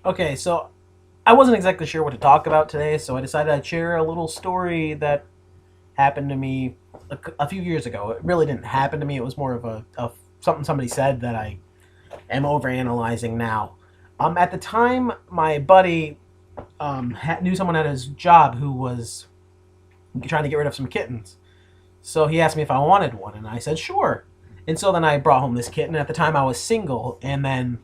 Okay, so I wasn't exactly sure what to talk about today, so I decided I'd share a little story that happened to me a few years ago. It really didn't happen to me. It was more of a something somebody said that I am overanalyzing now. At the time, my buddy knew someone at his job who was trying to get rid of some kittens. So he asked me if I wanted one, and I said sure. And so then I brought home this kitten. At the time, I was single, and then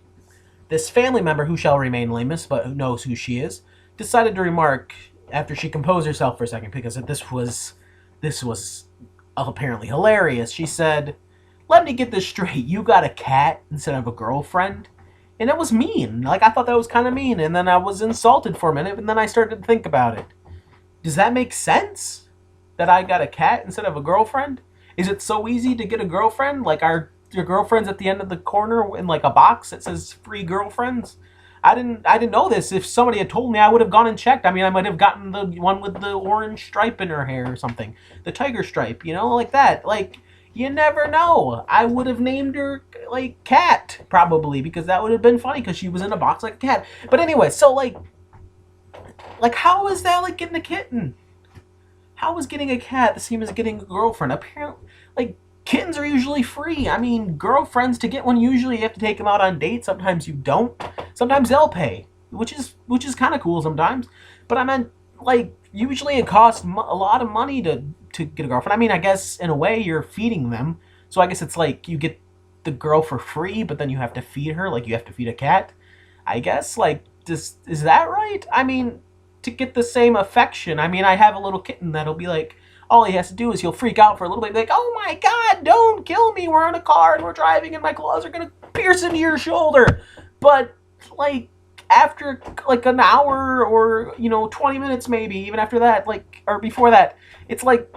this family member, who shall remain nameless but who knows who she is, decided to remark after she composed herself for a second because this was apparently hilarious. She said, "Let me get this straight. You got a cat instead of a girlfriend?" And it was mean. Like I thought that was kind of mean, and then I was insulted for a minute, and then I started to think about it. Does that make sense? That I got a cat instead of a girlfriend? Is it so easy to get a girlfriend? Like our your girlfriend's at the end of the corner in like a box that says free girlfriends? I didn't know this. If somebody had told me, I would have gone and checked. I mean, I might have gotten the one with the orange stripe in her hair or something. The tiger stripe, like that. Like you never know. I would have named her like Cat probably because that would have been funny because she was in a box like a cat. But anyway, so like how is that like getting a kitten? How is getting a cat the same as getting a girlfriend? Apparently, like kittens are usually free. I mean, girlfriends to get one usually you have to take them out on dates. Sometimes you don't. Sometimes they'll pay, which is kind of cool sometimes. But I meant like usually it costs a lot of money to get a girlfriend. I mean, I guess in a way you're feeding them. So I guess it's like you get the girl for free, but then you have to feed her like you have to feed a cat. I guess like is that right? I mean, to get the same affection. I mean, I have a little kitten that'll be like, all he has to do is he'll freak out for a little bit, be like, "Oh my God, don't kill me! We're in a car and we're driving, and my claws are gonna pierce into your shoulder." But like after like an hour or 20 minutes maybe, even after that, like or before that, it's like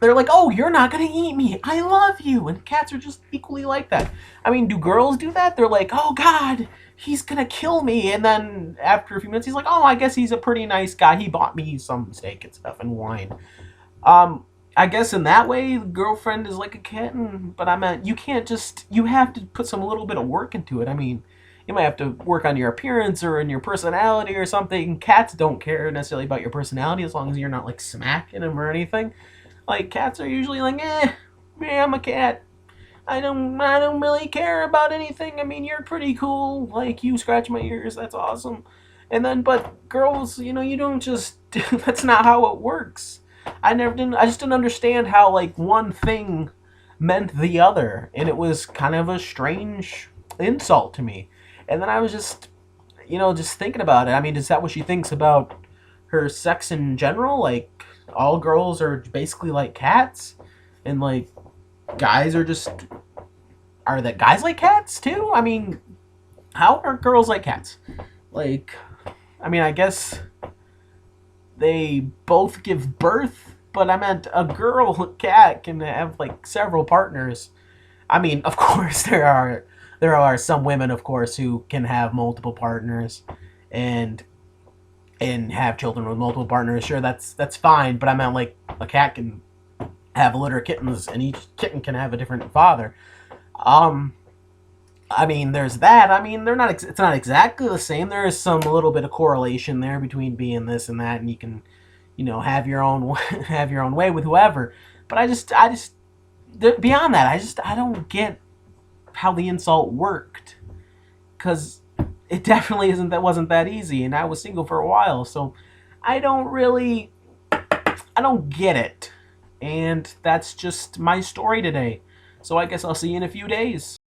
they're like, "Oh, you're not gonna eat me. I love you." And cats are just equally like that. I mean, do girls do that? They're like, "Oh God, he's gonna kill me." And then after a few minutes, he's like, "Oh, I guess he's a pretty nice guy. He bought me some steak and stuff and wine." Um, I guess in that way, the girlfriend is like a kitten. But I meant you can't just. You have to put some little bit of work into it. I mean, you might have to work on your appearance or in your personality or something. Cats don't care necessarily about your personality as long as you're not like smacking them or anything. Like cats are usually like, yeah, I'm a cat. I don't really care about anything. I mean, you're pretty cool. Like you scratch my ears, that's awesome. And then, but girls, you don't just. That's not how it works. I just didn't understand how like one thing meant the other, and it was kind of a strange insult to me. And then I was just thinking about it. I mean, is that what she thinks about her sex in general? Like all girls are basically like cats, and like guys are just are that guys like cats too? I mean, how are girls like cats? Like, I mean, I guess they both give birth, but I meant a girl cat can have like several partners. I mean, of course there are some women, of course, who can have multiple partners, and have children with multiple partners. Sure, that's fine. But I meant like a cat can have a litter of kittens, and each kitten can have a different father. Um, I mean, there's that. I mean, they're not. It's not exactly the same. There is some little bit of correlation there between being this and that, and you can, have your own have your own way with whoever. But beyond that, I don't get how the insult worked, because it definitely wasn't that easy, and I was single for a while, so I don't really I don't get it, and that's just my story today. So I guess I'll see you in a few days.